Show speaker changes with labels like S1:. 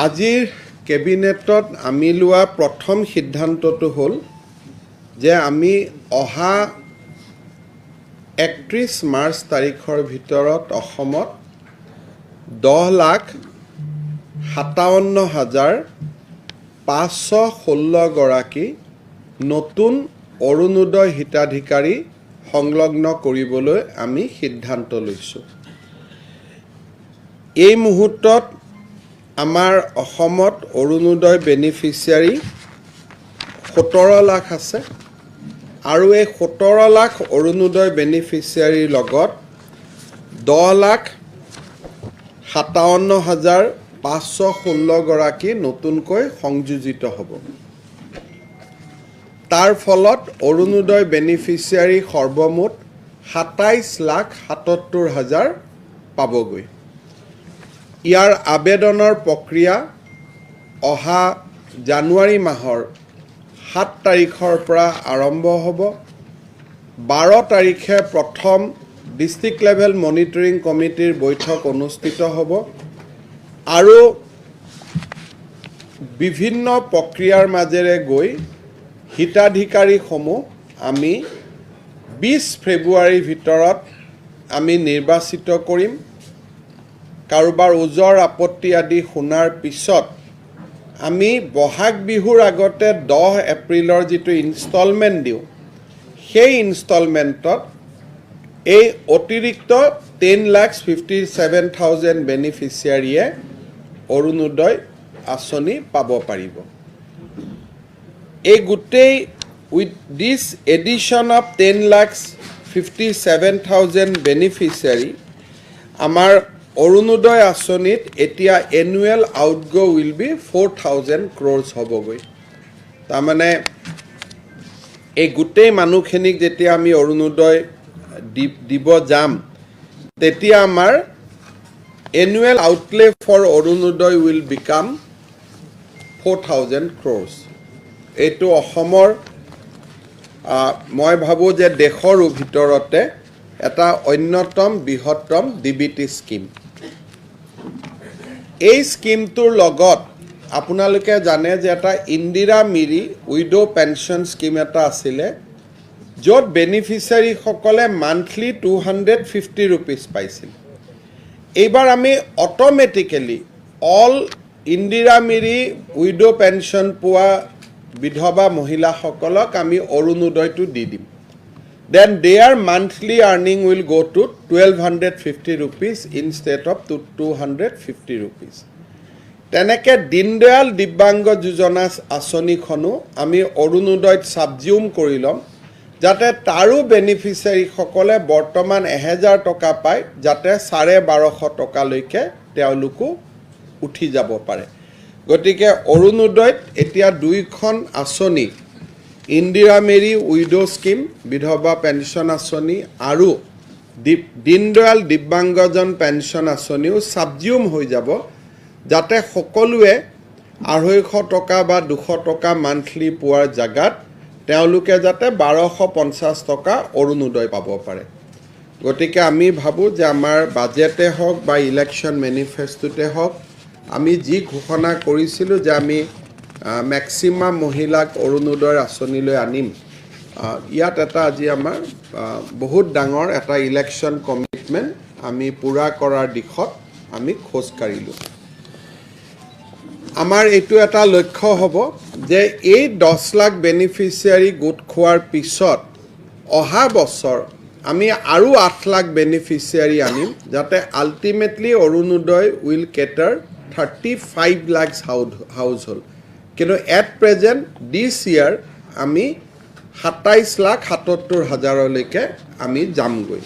S1: আজিৰ কেবিনেটত আমি লোৱা প্ৰথম সিদ্ধান্তটো হ'ল যে আমি অহা 31 মাৰ্চ তাৰিখৰ ভিতৰত অসমত 10,57,516 গৰাকী নতুন অৰুণোদয় হিতাধিকাৰী সংলগ্ন কৰিবলৈ আমি সিদ্ধান্ত লৈছোঁ। এই মুহূৰ্তত আমাৰ অসমত অৰুণোদয় বেনিফিচিয়াৰী 17 লাখ আছে আৰু এই 17 লাখ অৰুণোদয় বেনিফিচিয়াৰীৰ লগত 10,57,516 গৰাকী নতুনকৈ সংযোজিত হ'ব। তাৰ ফলত অৰুণোদয় বেনিফিচিয়াৰী সৰ্বমুঠ 27,77,000 পাবগৈ। ইয়াৰ আবেদনৰ প্ৰক্ৰিয়া অহা জানুৱাৰী মাহৰ 7 তাৰিখৰ পৰা আৰম্ভ হ'ব। 12 তাৰিখে প্ৰথম ডিষ্ট্ৰিক্ট লেভেল মনিটৰিং কমিটিৰ বৈঠক অনুষ্ঠিত হ'ব আৰু বিভিন্ন প্ৰক্ৰিয়াৰ মাজেৰে গৈ হিতাধিকাৰীসমূহ আমি 20 ফেব্ৰুৱাৰীৰ ভিতৰত আমি নিৰ্বাচিত কৰিম। কাৰোবাৰ ওজৰ আপত্তি আদি শুনাৰ পিছত আমি বহাগ বিহুৰ আগতে 10 এপ্ৰিলৰ যিটো ইনষ্টলমেণ্ট দিওঁ, সেই ইনষ্টলমেণ্টত এই অতিৰিক্ত 10,57,000 বেনিফিচিয়াৰীয়ে অৰুণোদয় আঁচনি পাব পাৰিব। এই গোটেই with this addition of 10,57,000 beneficiary আমাৰ অৰুণোদয় আঁচনিত এতিয়া annual outgo will be 4,000 crores হ'বগৈ। তাৰমানে এই গোটেই মানুহখিনিক যেতিয়া আমি অৰুণোদয় দিব যাম, তেতিয়া আমাৰ annual outlay for Arunodoi will become 4,000 crores। এইটো অসমৰ মই ভাবোঁ যে দেশৰ ভিতৰতে এটা অন্যতম বৃহত্তম DBT স্কিম। এই স্কিমটোৰ লগত আপোনালোকে জানে যে এটা Indira Miri widow pension scheme এটা আছিলে, য'ত বেনিফিচিয়াৰীসকলে মান্থলি 250 rupees পাইছিল। এইবাৰ আমি automatically all Indira Miri widow pension পোৱা বিধৱা মহিলাসকলক আমি অৰুণোদয়টো দি দিম। Then their monthly earning will go to 1,250 rupees instead of 250 rupees. তেনেকে দীনদয়াল দিব্যাংগ যোজনা আঁচনিখনো আমি অৰুণোদয়ত ছাবজিউম কৰি ল'ম, যাতে তাৰো বেনিফিচিয়াৰীসকলে বৰ্তমান 1,000 টকা পায়, যাতে 1250 টকালৈকে তেওঁলোকো উঠি যাব পাৰে। গতিকে অৰুণোদয়ত এতিয়া দুইখন আঁচনি, ইন্দিৰা মেৰী উইডো স্কিম বিধৱা পেনশ্যন আঁচনি আৰু দীনদয়াল দিব্যাংগজন পেনশ্যন আঁচনিও ছাবজিউম হৈ যাব, যাতে সকলোৱে 250 টকা বা 200 টকা মান্থলি পোৱাৰ জেগাত তেওঁলোকে যাতে 1250 টকা অৰুণোদয় পাব পাৰে। গতিকে আমি ভাবোঁ যে আমাৰ বাজেটে হওক বা ইলেকশ্যন মেনিফেষ্টোতে হওক আমি যি ঘোষণা কৰিছিলোঁ যে আমি মেক্সিমাম মহিলাক অৰুণোদয় আঁচনিলৈ আনিম, ইয়াত এটা আজি আমাৰ বহুত ডাঙৰ এটা ইলেকশ্যন কমিটমেণ্ট আমি পূৰা কৰাৰ দিশত আমি খোজ কাঢ়িলোঁ। আমাৰ এইটো এটা লক্ষ্য হ'ব যে এই 10 লাখ বেনিফিচিয়াৰী গোট খোৱাৰ পিছত অহা বছৰ আমি আৰু 8 লাখ বেনিফিচিয়াৰী আনিম, যাতে ultimately Arunodoi will cater 35 lakhs household. কিন্তু এট প্ৰেজেণ্ট দিছ ইয়াৰ আমি 27,77,000লৈকে আমি যামগৈ।